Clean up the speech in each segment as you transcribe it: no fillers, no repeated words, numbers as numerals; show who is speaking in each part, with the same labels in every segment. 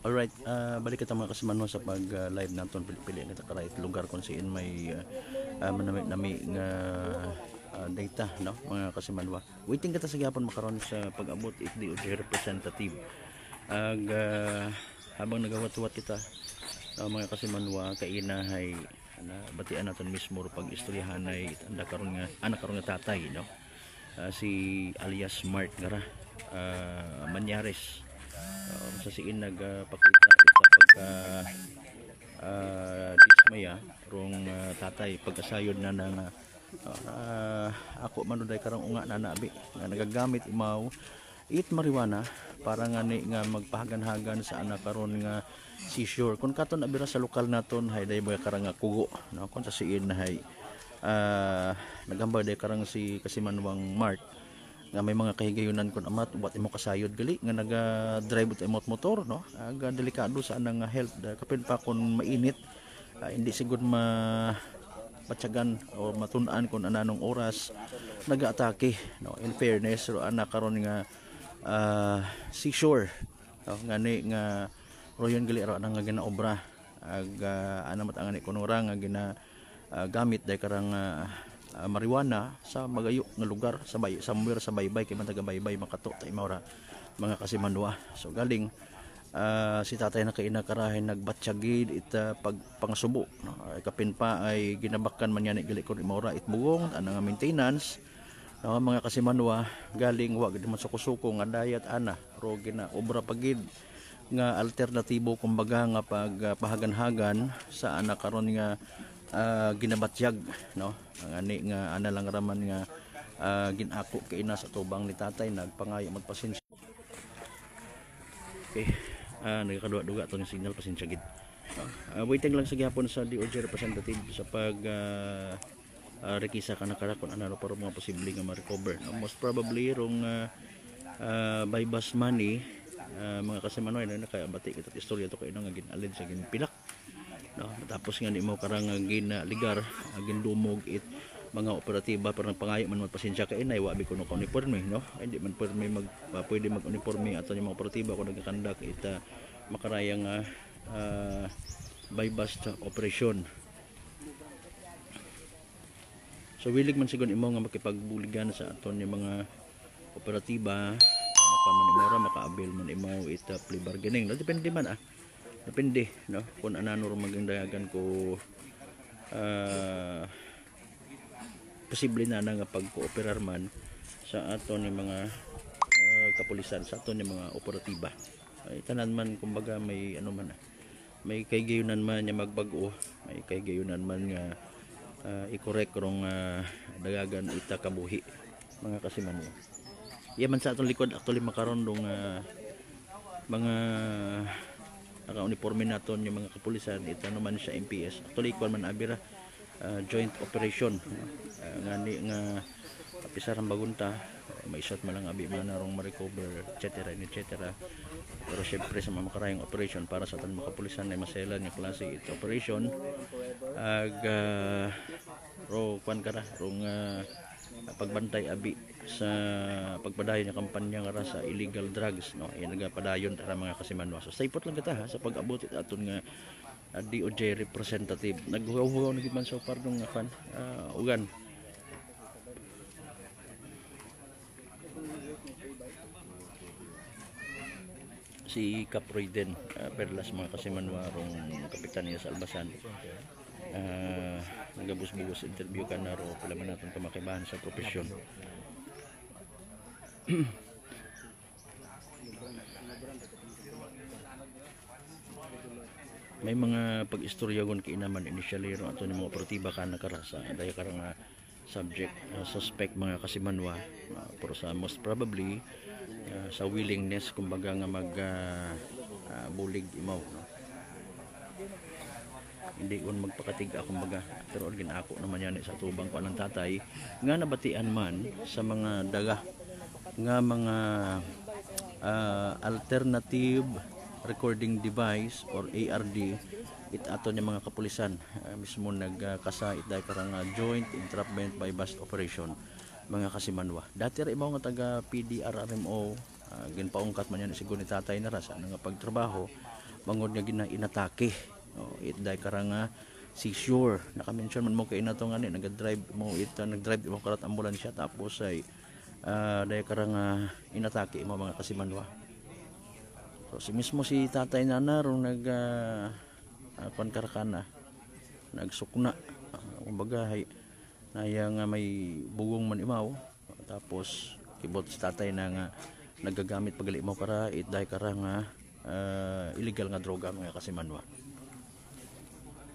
Speaker 1: Alright, balik kita mga kasimanwa sa pag-live naton pili-pili kita karait lugar kung siin may manami nga data, no mga kasimanwa. Waiting kita sa gyapon makaron sa pag-abot if DOJ representative. Habang nagawat-wat kita mga kasimanwa kainahay batian naton mismo pag istoryahan ay anda karon nga anak karon nga tatay, no. Si alias Mart ngara Manyares. Sa siin nagpakita ita pagka dismaya rong tatay pagkasayod na ng ako manuday karang unga na nabi nga nagagamit imaw it marijuana para nga ni nga magpahagan-hagan sa anak karon nga seizure kun katon abira sa lokal naton hay day mga karang kugo, no, kun sa siin na hay nagambay day karang si Kasimanwang Mart nga may mga kahigayunan kun amat wat imo kasayod gali nga naga-drive ut imot motor, no, aga delikado sa anang health kapin pa kun mainit hindi sigud matyagan o matun-an kun ananong oras naga-atake, no. In fairness ro anak karon nga seashore, no, ngani nga royon gali ro nang nga ginaobra ana mat angani kun ora nga gamit day karang marijuana sa magayo nga lugar sa somewhere sa baybay kay man taga baybay makato ta imawra mga kasimanwa. So galing si tatay na kainakarahin nagbatsyagid ita pagpangsubo, no. Kapin pa ay ginabakan man yan gali kun imawra itbugong ana nga maintenance, no, mga kasimanwa. Galing wa gid man suko-suko nga dayat ana ro ginaobra pagid nga alternatibo kumbaga nga pagpahagan-hagan sa anak karon nga ginabatyag, no. Ngani nga ana lang raman nga ginako kay ina sa tubang ni tatay nagpangayo magpasensya. Okay, nagkadua-duga to ng signal, pasensya gid. Waiting lang sa gihapon sa DOJ representative sa pag rekisa kana kara kun ano para mga posible nga ma-recover, no? Most probably rong by bus money mga Kasimanwa na kaya bati kita istorya to kay nga ginalid sa ginpilak, no. Tapos nga ni mo karang ginaligar gindumog it mga operatiba para pangayo man magpasensya kay inay wa bi kuno ka uniforme, no. Hindi man pwede pwede mag-uniforme ato yung mga operatiba kung nagakandak ita makarayang by bus operation. So wilig man sigon imo nga makipagbuligan sa aton yung mga operatiba mapaman imora makaabil man imo ita plea bargaining, no. Depende man depende, no, kung anano magandagan ko posible na nga pagkooperar man sa aton ni mga kapulisan, sa aton ni mga operatiba. Ay tanan man kumbaga may ano man may kaygayunan man nga magbag-o, may kaygayunan man nga i-correct rong dagagan ita kabuhi mga Kasimanwa. Yaman sa atong likod actually makaron dong mga naka-uniforme naton yung mga kapulisan ito naman siya MPS actually ikuan man abira joint operation, ngani nga pisarang bagunta may shot man lang abi man narong ma-recover etc. Pero syempre sa mga makarayang operation para sa atong mga kapulisan ay maselan nga klase ito operation ro kwan kara rong pagbantay abi sa pagpadayon nga kampanya nga sa illegal drugs, no. Ay nagapadayon tara mga Kasimanwa. So saypot lang kita sa pag-abot aton nga DOJ representative. Naghugaw-hugaw na gid man so far nung fan ugan. Si Caproiden Perlas mga Kasimanwa rong kapitan niya sa Albasan. Nagabus-bus interview ka na ro pala man natin pamakibahan sa profesyon. May mga pag-istoryagon kay naman initially ro ato ni mga operatiba ka nakarasa dahil karang subject suspect mga Kasimanwa, pero sa most probably sa willingness kumbaga nga mag bulig imaw, no. Hindi on magpakatig kumbaga pero ginako naman yan sa tubang ko ng tatay nga nabatian man sa mga daga nga mga alternative recording device or ARD it ato niya mga kapulisan mismo nagkasa it dahil karang joint entrapment by bust operation mga Kasimanwa. Dati ra ibaw nga taga PDRRMO ginpaungkat man yan siguro ni tatay na rasa nga pagtrabaho bangod nga inatake. It day karanga seizure. Naka-mention man mo kay nato nga ni nag-drive nag-drive mo karat ambulansya tapos ay day karanga inatake mo mga kasimanwa. So si mismo si tatay nana rong karakana nagsukna kumbaga naya nga may bugong man imaw tapos kibot si tatay na nga nagagamit pagali mo kara itday kara nga illegal nga droga mga kasimanwa.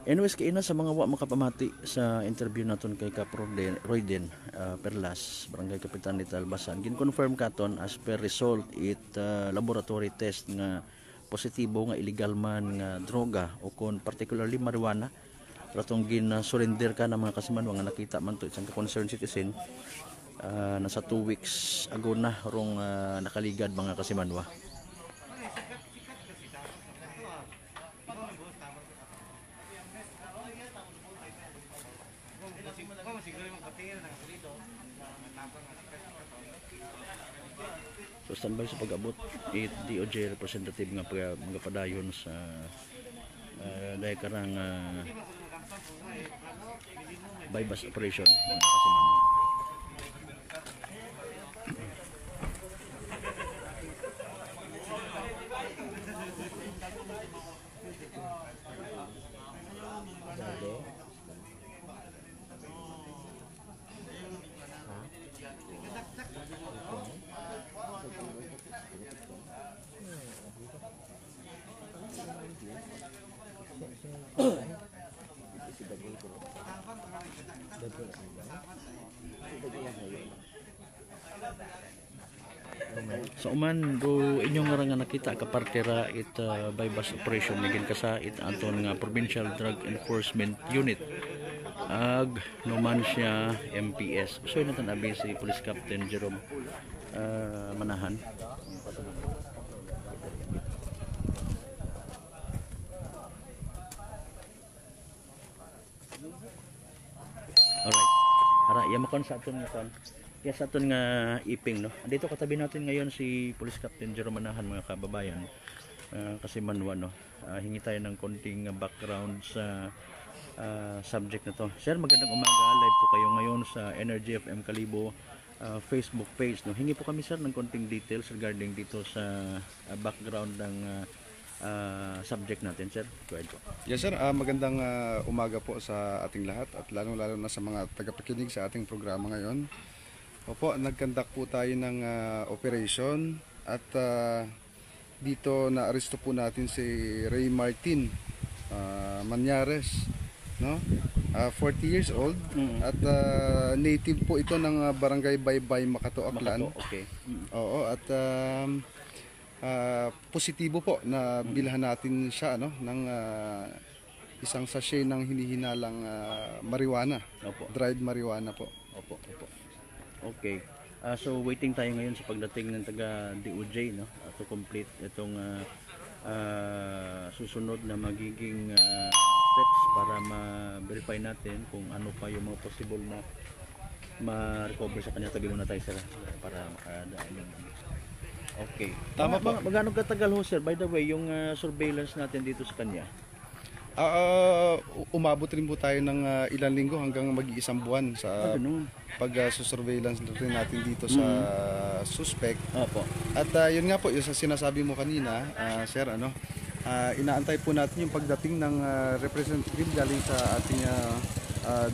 Speaker 1: Anyways, kaina sa mga wa makapamati sa interview naton kay Cap Royden Perlas, Barangay Kapitan ni Talbasan. Gin-confirm katon as per result laboratory test nga positibo nga illegal man nga droga o kon particularly marijuana. Ratong gin-surrender ka ng mga kasimanwa nga nakita man to isang concerned citizen nasa 2 weeks ago na rong nakaligad mga kasimanwa. So standby sa pag-abot DOJ representative nga mga padayon sa dahil karang bypass operation mga kasimanwa. Sa uman do inyong nga nakita kapartera bypass operation naging kasa aton nga Provincial Drug Enforcement Unit ag Numancia MPS. So natan abi si Police Captain Jerome Manahan. Alright. Ara yamakon sa aton nga kaya sa aton nga iping no. Dito katabi natin ngayon si Police Captain Jerome Manahan mga kababayan. Kasi manwa no. Hingi tayo ng konting background sa subject na to. Sir, magandang umaga. Live po kayo ngayon sa Energy FM Kalibo Facebook page no. Hingi po kami sir ng konting details regarding dito sa background ng subject natin, sir. Go ahead po.
Speaker 2: Yes sir, magandang umaga po sa ating lahat at lalo na sa mga tagapakinig sa ating programa ngayon. Opo, nagkandak po tayo ng operation at dito na-aresto po natin si Ray Martin Manyares, no? 40 years old at native po ito ng Barangay Baybay, Makato, Aklan.
Speaker 1: Okay.
Speaker 2: Oo, at positibo po na bilhan natin siya no ng isang sachet ng hinihinalang marijuana.
Speaker 1: Opo.
Speaker 2: Dried marijuana po.
Speaker 1: Opo. Okay. So waiting tayo ngayon sa pagdating ng taga DOJ no to complete itong susunod na magiging steps para ma-verify natin kung ano pa yung mga possible na ma-recover sa kanya. Tabi muna tayo sir para makadaan. Okay.
Speaker 2: Tama po.
Speaker 1: Magano katagal ho sir? By the way, yung surveillance natin dito sa kanya.
Speaker 2: Umabot rin po tayo ng ilang linggo hanggang mag-iisang buwan sa pag-surveillance natin dito sa suspect.
Speaker 1: Opo.
Speaker 2: At yun nga po, yung sinasabi mo kanina, sir, inaantay po natin yung pagdating ng representative galing sa ating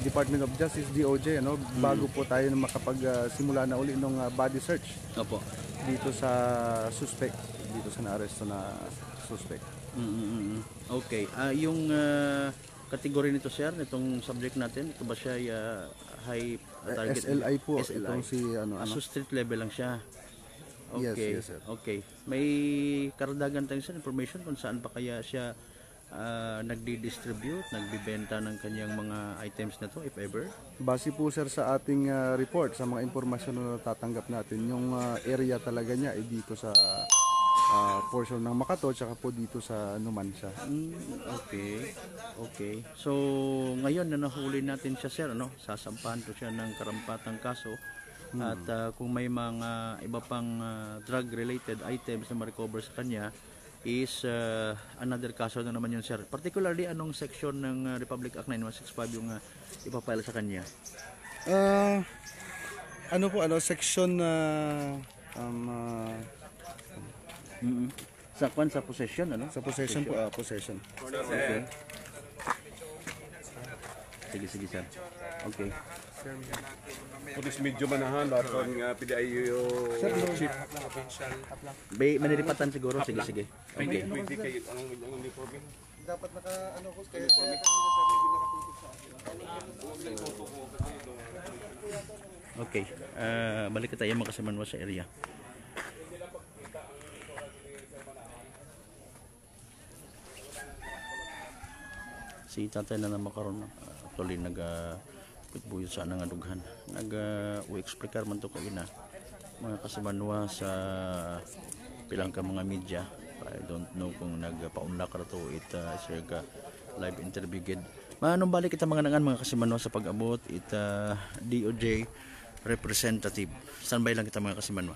Speaker 2: Department of Justice, DOJ, bago po tayo makapagsimula na uli ng body search.
Speaker 1: Opo.
Speaker 2: Dito sa suspect, dito sa naaresto na suspect.
Speaker 1: Okay. Yung category nito sir, nitong subject natin, ito ba siya high target?
Speaker 2: SLI po.
Speaker 1: SLI.
Speaker 2: Itong si
Speaker 1: So street level lang siya. Okay.
Speaker 2: Yes, sir.
Speaker 1: Okay. May karagdagan tayong sir information kung saan pa kaya siya nagdi-distribute, nagbibenta ng kanyang mga items na to, if ever?
Speaker 2: Base po sir sa ating report, sa mga impormasyon na natatanggap natin, yung area talaga niya ay dito sa portion ng Makato, tsaka po dito sa Numancia.
Speaker 1: Okay. So ngayon na nahuli natin siya sir, sasampahan ko siya ng karampatang kaso. At kung may mga iba pang drug related items na ma-recover sa kanya, is another kaso na naman yun, sir. Particularly, anong section ng Republic Act 9165 yung ipapile sa kanya?
Speaker 2: Ano po, section na
Speaker 1: Sa kwan, sa possession, ano?
Speaker 2: sa possession po, possession.
Speaker 1: Okay. Sige, sir. Okay.
Speaker 3: Putis medyo manahan, lahat nga PDIU chief.
Speaker 1: Manilipatan siguro. Sige. Okay.
Speaker 3: Pwede kayo ang uniforme.
Speaker 2: Dapat kaya
Speaker 1: Okay. Balik tayo mga kasimanwa sa area. Si tatay na naman karon actually pitbuyo sa nga dughan. U-explicar man to kay na mga kasimanwa sa pilang ka mga media. I don't know kung nagpaunlak ra to sir ka live interview gid. Manong balik kita mga nangan mga kasimanwa sa pag-abot DOJ representative. Standby lang kita mga kasimanwa.